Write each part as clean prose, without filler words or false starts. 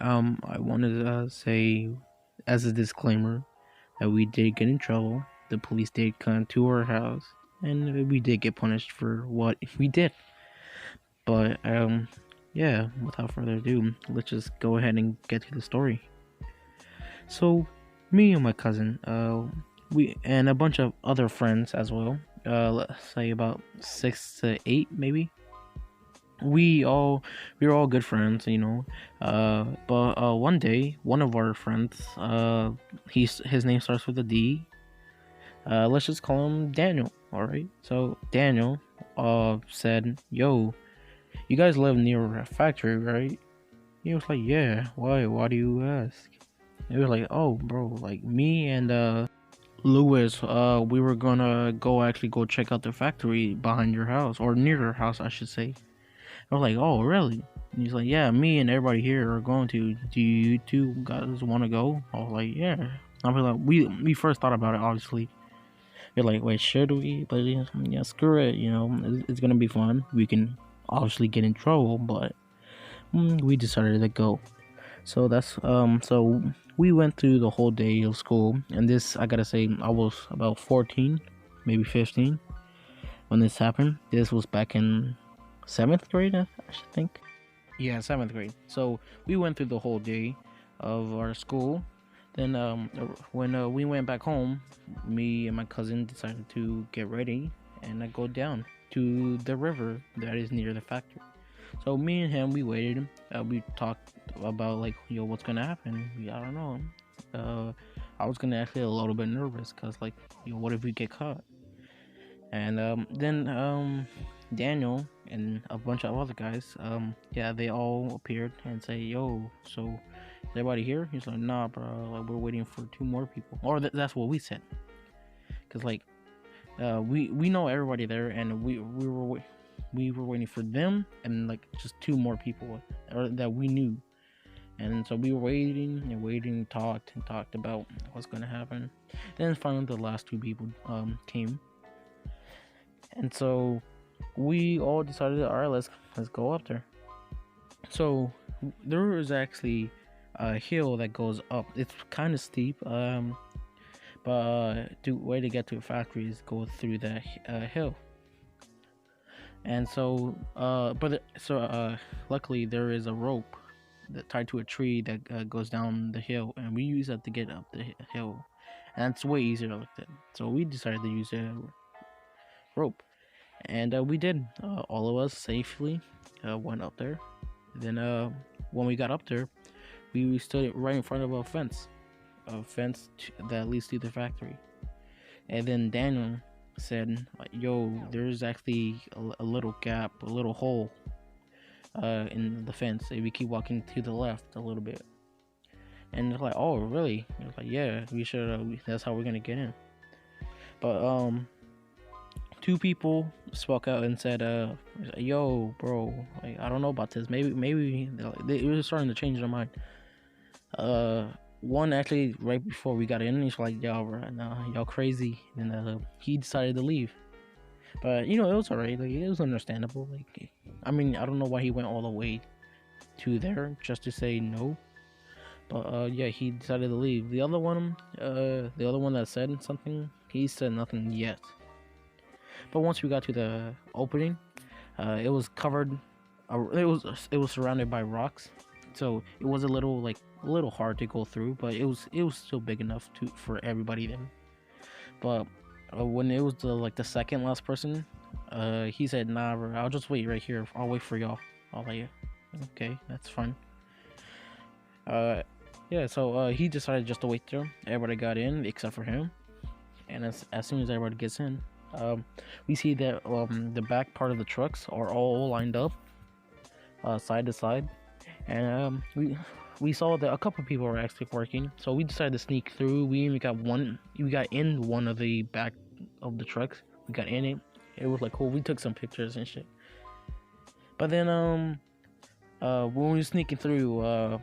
I wanted to say, as a disclaimer, that we did get in trouble. The police did come to our house, and we did get punished for what we did. But yeah. Without further ado, let's just go ahead and get to the story. So, me and my cousin, we and a bunch of other friends as well. Let's say about 6 to 8, maybe. We were all good friends, you know. But one day, one of our friends, his name starts with a D. Let's just call him Daniel. All right. So Daniel, said, "Yo, you guys live near a factory, right?" He was like, "Yeah. Why? Why do you ask?" He was like, "Oh, bro, like me and Lewis, we were gonna go check out the factory behind your house, or near your house, I should say." I was like, "Oh, really?" And he's like, "Yeah, me and everybody here are going to. Do you two guys want to go?" I was like, "Yeah." I was like, we first thought about it, obviously. We're like, "Wait, should we?" But yeah, screw it. You know, it's gonna be fun. We can obviously get in trouble, but we decided to go. So we went through the whole day of school, and this, I gotta say, I was about 14, maybe 15 when this happened. This was back in seventh grade, I should think. Yeah, seventh grade. So we went through the whole day of our school. Then, when we went back home, me and my cousin decided to get ready and go down to the river that is near the factory. So me and him, we waited. We talked about, like, what's gonna happen. I don't know. I was gonna actually a little bit nervous because, like, what if we get caught? And then Daniel and a bunch of other guys, yeah, they all appeared and say, "Yo, so is everybody here?" He's like, "Nah, bro. Like, we're waiting for two more people." Or that's what we said, because, like, we know everybody there, and we were waiting for them and, like, just two more people or that we knew. And so we were waiting and waiting, talked and talked about what's gonna happen. Then finally, the last two people came, and so we all decided, all right, let's go up there. So there is actually a hill that goes up. It's kind of steep, but the way to get to a factory is go through the hill. And so, luckily there is a rope that tied to a tree that goes down the hill, and we use that to get up the hill, and it's way easier like that. So we decided to use a rope, and we did. All of us safely went up there. Then, when we got up there, we stood right in front of that leads to the factory. And then Daniel said, "Yo, there's actually a little gap, a little hole in the fence. If we keep walking to the left a little bit." And it's like, "Oh, really?" It's like, "Yeah, we should. That's how we're gonna get in." But two people spoke out and said, "Yo, bro, like, I don't know about this. Maybe they were starting to change their mind." One actually right before we got in, he's like, "Y'all, bro, nah, y'all crazy." And he decided to leave. But it was alright. Like, it was understandable. Like, I mean, I don't know why he went all the way to there just to say no. But yeah, he decided to leave. The other one that said something, he said nothing yet. But once we got to the opening, it was covered. It was surrounded by rocks, so it was a little hard to go through. But it was still big enough to for everybody then. But when it was the second last person, he said, "Nah, bro, I'll just wait right here. I'll wait for y'all." I was like, "Okay, that's fine." Uh, yeah. So he decided just to wait there. Everybody got in except for him, and as soon as everybody gets in, we see that the back part of the trucks are all lined up, side to side, and we saw that a couple of people were actually working. So we decided to sneak through. We even got one. We got in one of the back of the trucks. We got in it. It was like cool. We took some pictures and shit. But then when we were sneaking through,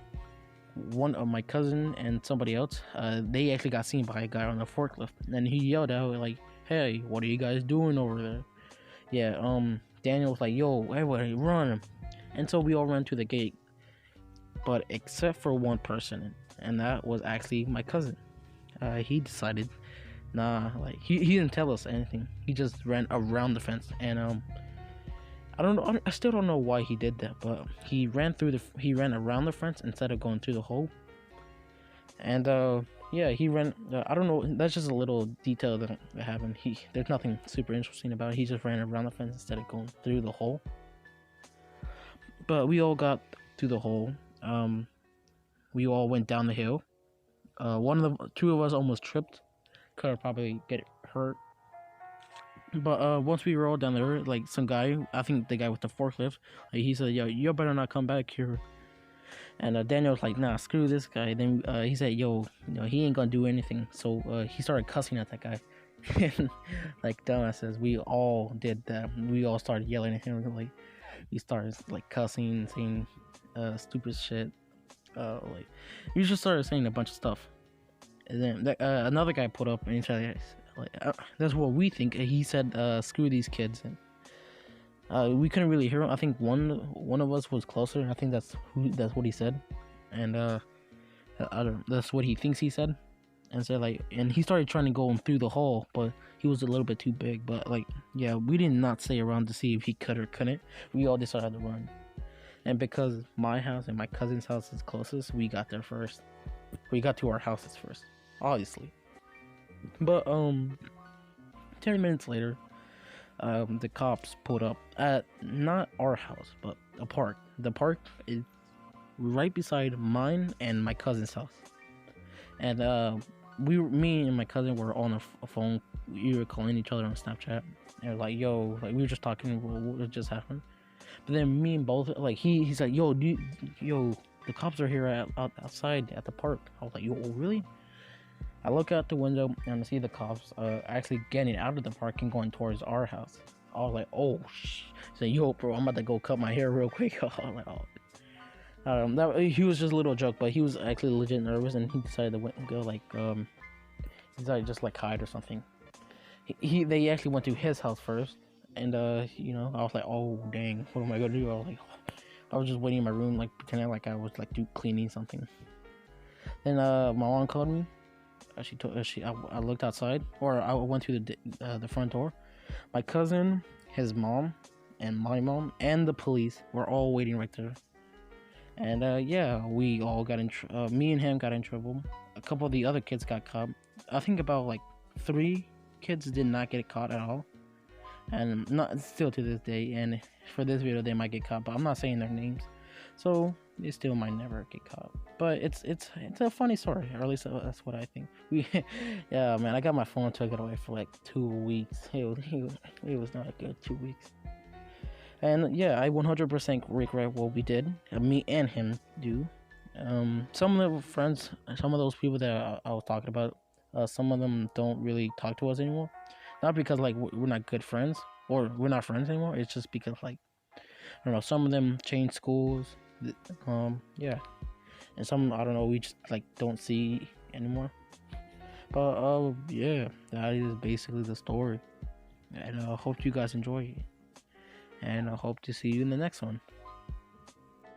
one of my cousin and somebody else, they actually got seen by a guy on a forklift, and he yelled out like, "Hey, what are you guys doing over there?" Yeah, Daniel was like, "Yo, everybody run!" And so we all ran to the gate. but except for one person, and that was actually my cousin. He decided, nah, like he didn't tell us anything. He just ran around the fence, and I don't know. I still don't know why he did that, but he ran around the fence instead of going through the hole. And yeah, he ran. I don't know. That's just a little detail that happened. There's nothing super interesting about it. He just ran around the fence instead of going through the hole. But we all got through the hole. We all went down the hill. Two of us almost tripped. Could probably get hurt. But once we were all down there, like some guy, I think the guy with the forklift, like, he said, "Yo, you better not come back here." And Daniel was like, "Nah, screw this guy." Then he said, "Yo, he ain't gonna do anything." So he started cussing at that guy. And like dumbasses, we all did that. We all started yelling at him. Like we started like cussing, saying stupid shit. Like we just started saying a bunch of stuff. And then another guy put up and he said, like, "That's what we think." He said, "Screw these kids." And we couldn't really hear him. I think one of us was closer. I think that's what he said, and that's what he thinks he said. And so like, and he started trying to go through the hole, but he was a little bit too big. But like, yeah, we did not stay around to see if he could or couldn't. We all decided to run, and because my house and my cousin's house is closest, we got there first. We got to our houses first, obviously. But 10 minutes later, the cops pulled up at not our house, but a park. The park is right beside mine and my cousin's house. And me and my cousin were on a phone. We were calling each other on Snapchat. And like, yo, like we were just talking what just happened. But then me and both, like he's like, yo, the cops are here outside at the park. I was like, yo, really? I look out the window and I see the cops actually getting out of the park and going towards our house. I was like, oh, so yo, bro, I'm about to go cut my hair real quick. I was like, oh. He was just a little joke, but he was actually legit nervous, and he decided to go like, he decided to just like hide or something. They actually went to his house first, and I was like, oh dang, what am I gonna do? I was just waiting in my room, like pretending like I was like cleaning something. Then my mom called me. I looked outside, or I went to the front door. My cousin, his mom, and my mom, and the police were all waiting right there. And yeah, we all got in. Me and him got in trouble. A couple of the other kids got caught. I think about like 3 kids did not get caught at all, and not still to this day. And for this video, they might get caught, but I'm not saying their names, so they still might never get caught. But it's a funny story, or at least that's what I think. Yeah, man, I got my phone took it away for like 2 weeks. It was not a good 2 weeks. And yeah, I 100% regret what we did. Me and him do. Some of the friends, some of those people that I was talking about, some of them don't really talk to us anymore. Not because like we're not good friends or we're not friends anymore. It's just because like, I don't know, some of them changed schools. Yeah, and some, I don't know, we just like don't see anymore. But yeah, that is basically the story. And I hope you guys enjoy it. And I hope to see you in the next one.